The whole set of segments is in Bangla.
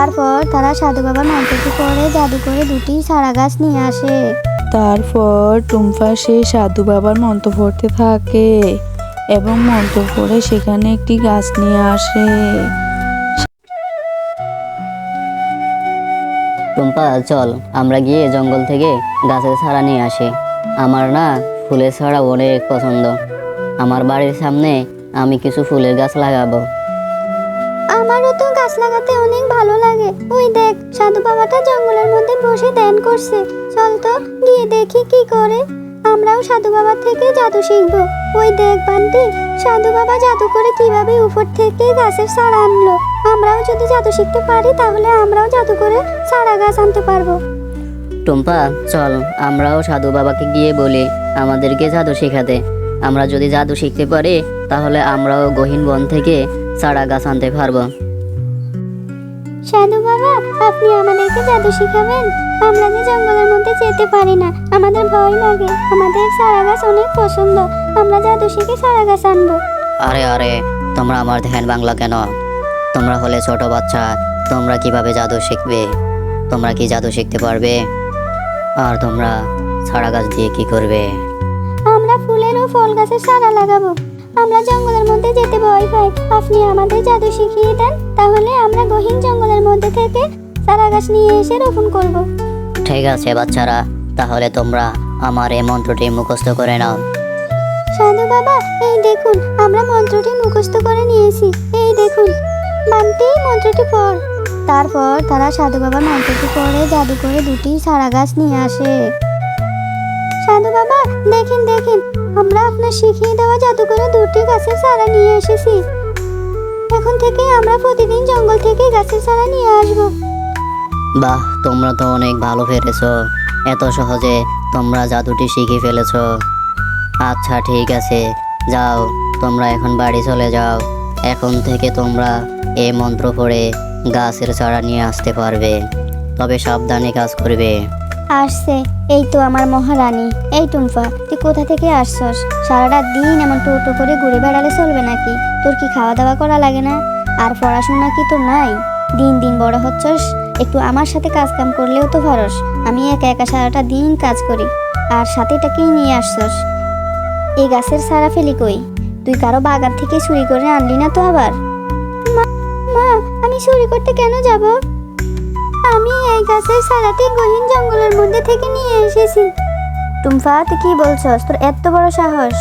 তারপর তারা সাধু বাবার মন্ত্রটি করে জাদু করে দুটি চারা গাছ নিয়ে আসে। তারপর টুম্পা সেই সাধু বাবার মন্ত্র পড়তে থাকে এবং মন্ত্র পড়ে সেখানে একটি গাছ নিয়ে আসে। টুম্পা, চল আমরা গিয়ে জঙ্গল থেকে গাছের চারা নিয়ে আসি। আমার না ফুলের চারা অনেক পছন্দ। আমার বাড়ির সামনে আমি কিছু ফুলের গাছ লাগাবো। আমারও তো গাছ লাগাতে অনেক ভালো লাগে। ওই দেখ, সাধু বাবাটা জঙ্গলের মধ্যে বসে ধ্যান করছে। চল তো গিয়ে দেখি কি করে। আমরাও সাধু বাবার থেকে জাদু শিখবো। ওই দেখ বান্টি, সাধু বাবা জাদু করে কিভাবে উপর থেকে গাছের চারা আনলো। আমরাও যদি জাদু শিখতে পারি তাহলে আমরাও জাদু করে চারা গাছ আনতে পারবো। টুম্পা, চল আমরাও সাধু বাবাকে গিয়ে বলি আমাদেরকে জাদু শেখাতে। আমরা যদি জাদু শিখতে পারি তাহলে আমরাও গহীন বন থেকে চারা গাছ আনতে পারবো। সাধু বাবা, আপনি আমাদেরকে জাদু শিখাবেন? আমরা যে জঙ্গলের মধ্যে যেতে পারি না, আমাদের ভয় লাগে। আমাদের চারা গাছ অনেক পছন্দ। আমরা জাদু শিখে চারা গাছ আনবো। আরে আরে, তোমরা আমার ধ্যান বাংলা কেন? তোমরা হলে ছোট বাচ্চা, তোমরা কিভাবে জাদু শিখবে? তোমরা কি জাদু শিখতে পারবে? আর তোমরা চারা গাছ দিয়ে কি করবে? আমরা ফুলের ও ফল গাছের চারা লাগাবো। আমরা জঙ্গলের মধ্যে যেতে ভয় পাই। আপনি আমাদের জাদু শিখিয়ে দেন, তাহলে আমরা গহীন জঙ্গলের মধ্যে থেকে চারা গাছ নিয়ে এসে রোপণ করব। ঠিক আছে বাচ্চারা, তাহলে তোমরা আমার এই মন্ত্রটি মুখস্থ করে নাও। সাধু বাবা, এই দেখুন আমরা মন্ত্রটি মুখস্থ করে নিয়েছি। এই দেখুন বান্টি, মন্ত্রটি পড়। তারপর তারা সাধু বাবার মন্ত্রটি পড়ে জাদু করে দুটি চারা গাছ নিয়ে আসে। সাধু বাবা, দেখেন দেখেন, আমরা আপনার শিখিয়ে দেওয়া জাদু করে দুটি গাছের চারা নিয়ে এসেছি। এখন থেকে আমরা প্রতিদিন জঙ্গল থেকে গাছের চারা নিয়ে আসবো। বাহ, তোমরা তো অনেক ভালো পেরেছো। এত সহজে তোমরা জাদুটি শিখে ফেলেছো। আচ্ছা ঠিক আছে, যাও তোমরা এখন বাড়ি চলে যাও। এখন থেকে তোমরা এই মন্ত্র পড়ে গাছের চারা নিয়ে আসতে পারবে, তবে সাবধানে কাজ করবে। আসছে, এই তো আমার মহারানী। এই টুম্পা, তুই কোথা থেকে আসছস? সারাটা দিন এমন টোটো করে ঘুরে বেড়ালে চলবে নাকি? তোর কি খাওয়া দাওয়া করা লাগে না? আর পড়াশোনা কি তোর নাই? দিন দিন বড় হচ্ছস, একটু আমার সাথে কাজ কাম করলেও তো পারস। আমি একা একা সারাটা দিন কাজ করি, আর সাথে এটাকেই নিয়ে আসছস। এই গাছের চারা ফেলি কই? তুই কারো বাগান থেকে চুরি করে আনলি না তো আবার? মা, আমি চুরি করতে কেন যাব? আমি এই গাছের চারাটি গহীন জঙ্গলের মধ্যে থেকে নিয়ে এসেছি। টুম্পা, তুই কি বলছস? তোর এত বড় সাহস,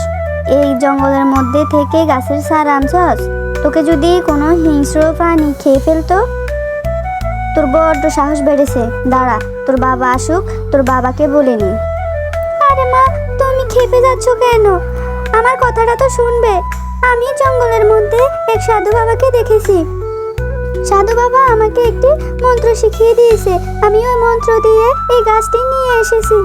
এই জঙ্গলের মধ্যে থেকে গাছের চারা আনছস? তোকে যদি কোনো হিংস্র প্রাণী খেয়ে ফেলতো? তোর বড্ড সাহস বেড়েছে। দাঁড়া, তোর বাবা আসুক, তোর বাবাকে বলে নি। আরে মা, তুমি খেপে যাচ্ছ কেন? আমার কথাটা তো শুনবে। আমি জঙ্গলের মধ্যে এক সাধু বাবাকে দেখেছি। সাধু বাবা আমাকে একটি মন্ত্র শিখিয়ে দিয়েছে। আমি ওই মন্ত্র দিয়ে এই গাছটি নিয়ে এসেছি।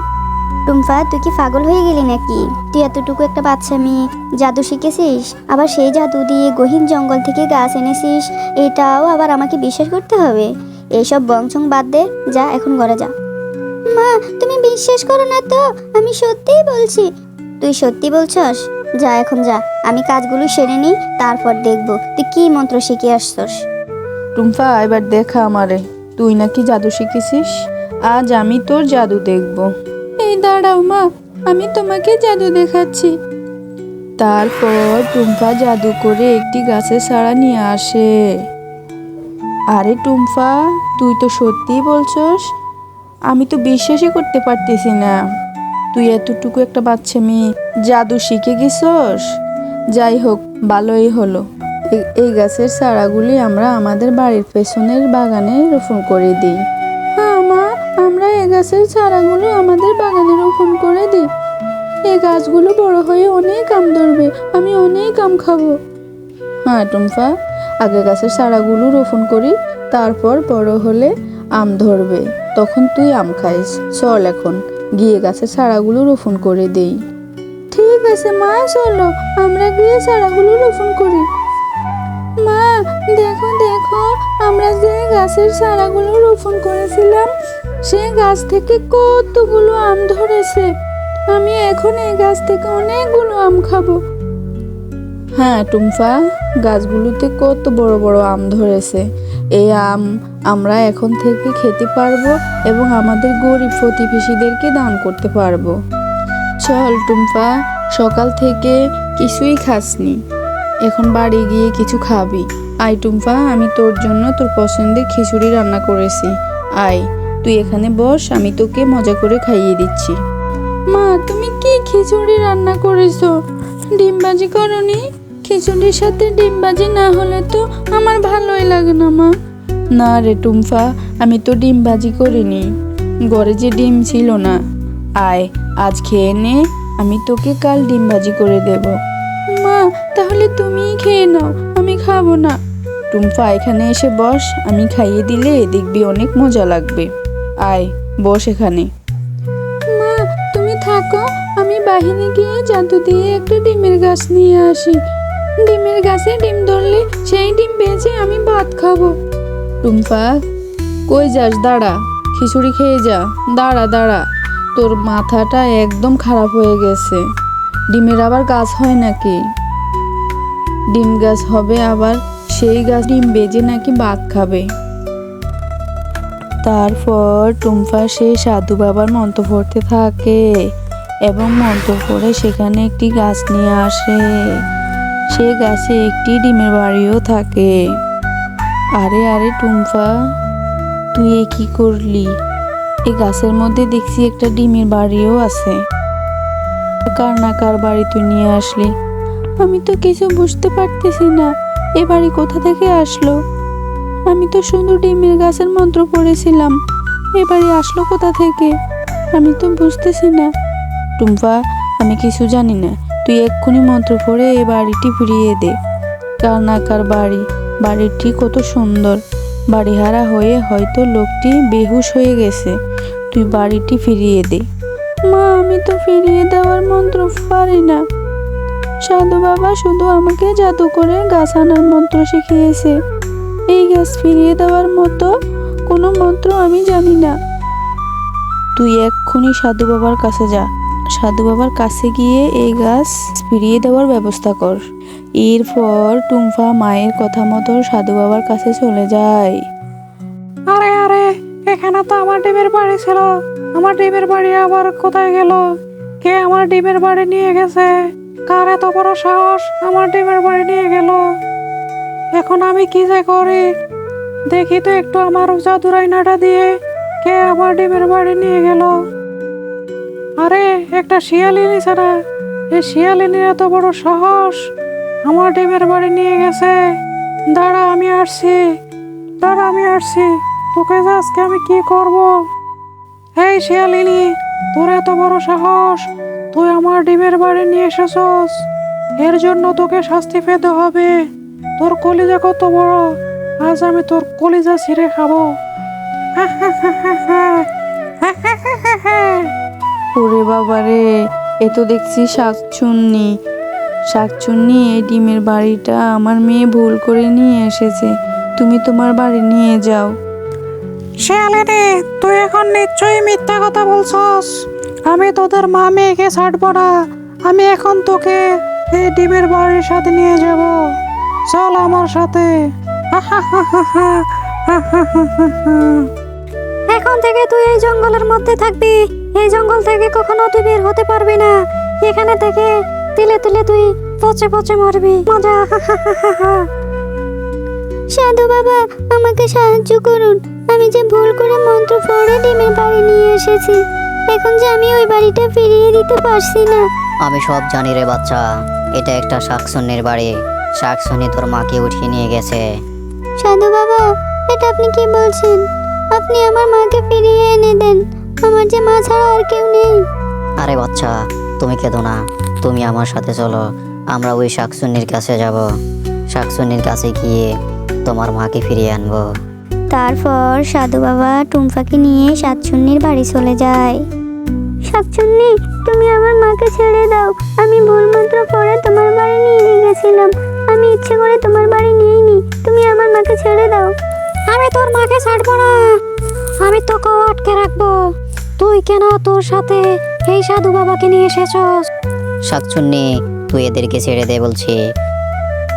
টুম্পা, তুই কি পাগল হয়ে গেলি নাকি? তুই এতটুকু একটা বাচ্চা মেয়ে জাদু শিখেছিস, আবার সেই জাদু দিয়ে গহীন জঙ্গল থেকে গাছ এনেছিস। এটাও আবার আমাকে বিশ্বাস করতে হবে? এইসব বংশং বাদ দে, যা এখন ঘরে যা। মা, তুমি বিশ্বাস করো না তো? আমি সত্যিই বলছি। তুই সত্যি বলছস? যা এখন যা, আমি কাজগুলো সেরে নিই, তারপর দেখবো তুই কি মন্ত্র শিখে আসছস। টুম্পা, এবার দেখা আমারে, তুই নাকি জাদু শিখেছিস। আজ আমি তোর জাদু দেখব। এই দাঁড়াও মা, আমি তোমাকে জাদু দেখাচ্ছি। তারপর টুম্পা জাদু করে একটি গাছের চারা নিয়ে আসে। আরে টুম্পা, তুই তো সত্যিই বলছস? আমি তো বিশ্বাসই করতে পারতেছি না। তুই এতটুকু একটা বাচ্চা মেয়ে জাদু শিখে গেছস। যাই হোক, ভালোই হলো। এই গাছের চারাগুলি আমরা আমাদের বাড়ির পেছনের বাগানে রোপণ করে দিই। হ্যাঁ মা, আমরা এই গাছের চারাগুলো আমাদের বাগানে রোপণ করে দিই। এই গাছগুলো বড় হয়ে অনেক আম ধরবে, আমি অনেক আম খাবো। হ্যাঁ টুম্পা, আগে গাছের চারাগুলো রোপণ করি, তারপর বড় হলে আম ধরবে, তখন তুই আম খাইস। চল এখন গিয়ে গাছের চারাগুলো রোপণ করে দেই। ঠিক আছে মা, চলো আমরা গিয়ে চারাগুলো রোপণ করি। মা, দেখো দেখো, আমরা যে গাছের চারাগুলো রোপণ করেছিলাম সেই গাছ থেকে কতগুলো আম ধরেছে। আমি এখন এই গাছ থেকে অনেকগুলো আম খাবো। হ্যাঁ টুম্পা, গাছগুলোতে কত বড় বড় আম ধরেছে। এই আম আমরা এখন থেকে খেতে পারবো এবং আমাদের গরিব প্রতিবেশীদেরকে দান করতে পারবো। চল টুম্পা, সকাল থেকে কিছুই খাসনি, এখন বাড়ি গিয়ে কিছু খাবি। আয় টুম্পা, আমি তোর জন্য তোর পছন্দের খিচুড়ি রান্না করেছি। আয়, তুই এখানে বস, আমি তোকে মজা করে খাইয়ে দিচ্ছি। মা, তুমি কি খিচুড়ি রান্না করেছো? ডিম ভাজি করনি? খিচুড়ির সাথে ডিম ভাজি না হলে তো আমার ভালোই লাগে না মা। না রে টুম্পা, আমি তো ডিম ভাজি করিনি, ঘরে যে ডিম ছিল না। আয়, আজ খেয়ে নে, আমি তোকে কাল ডিম ভাজি করে দেব। মা, তাহলে তুমিই খেয়ে নাও, আমি খাবো না। টুম্পা, এখানে এসে বস, আমি খাইয়ে দিলে দেখবি অনেক মজা লাগবে। আয়, বস এখানে। মা, তুমি থাকো, আমি বাহিরে গিয়ে জাদু দিয়ে একটা ডিমের গাছ নিয়ে আসি। ডিমের গাছে ডিম ধরলে সেই ডিম বেচে আমি ভাত খাবো। টুম্পা, কই যাস? দাঁড়া, খিচুড়ি খেয়ে যা। দাঁড়া দাঁড়া, তোর মাথাটা একদম খারাপ হয়ে গেছে। ডিমের আবার গাছ হয় নাকি? ডিম গাছ হবে আবার, সেই গাছ ডিম বেজে নাকি ভাত খাবে। তারপর টুম্পা সেই সাধু বাবার মন্ত্র পড়তে থাকে এবং মন্ত্র পড়ে সেখানে একটি গাছ নিয়ে আসে। সে গাছে একটি ডিমের বাড়িও থাকে। আরে আরে টুম্পা, তুই এ কি করলি? এই গাছের মধ্যে দেখছি একটা ডিমের বাড়িও আছে। কার না কার বাড়ি তুই নিয়ে আসলি? আমি তো কিছু বুঝতে পারতেছি না, এ বাড়ি কোথা থেকে আসলো? আমি তো শুধু ডিমের গাছের মন্ত্র পড়েছিলাম, এ বাড়ি আসলো কোথা থেকে? আমি তো বুঝতেছি না। টুম্পা, আমি কিছু জানি না, তুই এক্ষুনি মন্ত্র পড়ে এই বাড়িটি ফিরিয়ে দে। কার না কার বাড়ি, বাড়িটি কত সুন্দর। বাড়িহারা হয়ে হয়তো লোকটি বেহুশ হয়ে গেছে, তুই বাড়িটি ফিরিয়ে দে। মা, আমি তো ফিরিয়ে দেওয়ার মন্ত্র পারি না। সাধু বাবা শুধু আমাকে জাদু করে গাছ আনার মন্ত্র শিখিয়েছে, এই গাছ ফিরিয়ে দেওয়ার মতো কোনো মন্ত্র আমি জানি না। তুই এক্ষুনি সাধু বাবার কাছে যা, সাধু বাবার কাছে গিয়ে এই গাছ ফিরিয়ে দেওয়ার ব্যবস্থা কর। এরপর টুম্পা মায়ের কথা মতো সাধু বাবার কাছে চলে যায়। আরে আরে, এখানে তো আমার ডিমের বাড়ি ছিল, আমার ডিমের বাড়ি আবার কোথায় গেল? কে আমার ডিমের বাড়ি নিয়ে গেছে? কার এত বড় সাহস আমার ডিমের বাড়ি নিয়ে গেল? এখন আমি কি যে করি? দেখি তো একটু আমার জাদুর আয়নাটা দিয়ে, কে আমার ডিমের বাড়ি নিয়ে গেল? আরে, একটা শিয়ালিনী ছাড়া, এই শিয়ালিনীর এত বড় সাহস আমার ডিমের বাড়ি নিয়ে গেছে। দাঁড়া, আমি আসছি, দাঁড়া, আমি আসছি, তোকে যে আজকে আমি কি করব? এই শিয়ালিনী, তোর এত বড় সাহস, তুই আমার ডিমের বাড়ি নিয়ে এসেছস, এর জন্য তোকে শাস্তি পেতে হবে। তোর কলিজা কত বড়, আজ আমি তোর কলিজা ছিঁড়ে খাবো। ওরে বাবারে, এ তো দেখছি শাকচুন্নি। শাকচুন্নি, এই ডিমের বাড়িটা আমার মেয়ে ভুল করে নিয়ে এসেছে, তুমি তোমার বাড়ি নিয়ে যাও। শিয়ালিনী, তুই এখন নিশ্চয়ই মিথ্যা কথা বলছস। আমি তোদের মা মেয়েকে ছাড়বো না, আমি এখন তোকে এই ডিমের বাড়ির সাথে নিয়ে যাব। চল আমার সাথে। এখন থেকে তুই এই জঙ্গলের মধ্যে থাকবি, এই জঙ্গল থেকে কখনো তুই বের হতে পারবি না। এখানে থেকে তিলে তিলে তুই পচে পচে মরবি। মজা। সাধু বাবা, আমাকে সাহায্য করুন, আমি যে ভুল করে মন্ত্র পড়ে ডিমের বাড়ি নিয়ে এসেছি, এখন যে আমি ওই বাড়িটা ফিরিয়ে দিতে পারছি না। আমি সব জানি রে বাচ্চা, এটা একটা শাকচুন্নির বাড়ি। শাকচুন্নি তোর মাকে উঠিয়ে নিয়ে গেছে। সাধু বাবা, এটা আপনি কি বলছেন? আপনি আমার মাকে ফিরিয়ে এনে দেন, আমার যে মা ছাড়া আর কেউ নেই। আরে বাচ্চা, তুমি কেঁদো না, তুমি আমার সাথে চলো, আমরা ওই শাকচুন্নির কাছে যাব। শাকচুন্নির কাছে গিয়ে তোমার মাকে ফিরিয়ে আনবো। তারপর সাধু বাবা টুম্পাকে নিয়ে শাকচুন্নির বাড়ি চলে যায়। শাকচুন্নি, তুমি আমার মাকে ছেড়ে দাও, আমি ভুল মন্ত্র পড়ে তোমার বাড়ি নিয়ে গেছিলাম, আমি ইচ্ছে করে তোমার বাড়ি নিইনি, তুমি আমার মাকে ছেড়ে দাও। আমি তোর মাকে ছাড়বো না, আমি তোকেও আটকে রাখবো। তুই কেন তোর সাথে এই সাধু বাবাকে নিয়ে এসেছস? শাকচুন্নি, তুই এদেরকে ছেড়ে দে বলছি।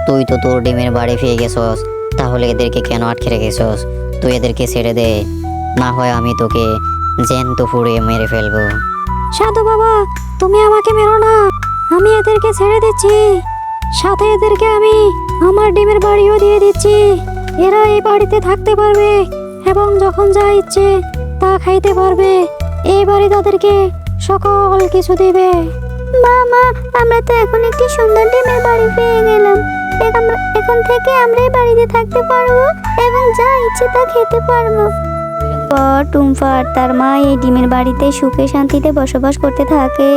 তুই তো তোর ডিমের বাড়ি পেয়ে গেছস, তাহলে এদেরকে কেন আটকে রেখেছস? তুই এদেরকে ছেড়ে দে, না হয় আমি তোকে জ্যান্ত পুড়িয়ে মেরে ফেলবো। সাধু বাবা, তুমি আমাকে মেরো না, আমি এদেরকে ছেড়ে দিচ্ছি। সাথে এদেরকে আমি আমার ডিমের বাড়িও দিয়ে দিচ্ছি। এরা এই বাড়িতে থাকতে পারবে এবং যখন যা ইচ্ছে তা খাইতে পারবে। এই বাড়ি তাদেরকে সকল কিছু দিবে। মা, আমরা তো এখন একটি সুন্দর ডিমের বাড়ি পেয়ে গেলাম। এখন থেকে আমরা এই বাড়িতে থাকতে পারবো এবং যা ইচ্ছে তা খেতে পারবো। পর টুম্পা আর তার মা এই ডিমের বাড়িতে সুখে শান্তিতে বসবাস করতে থাকে।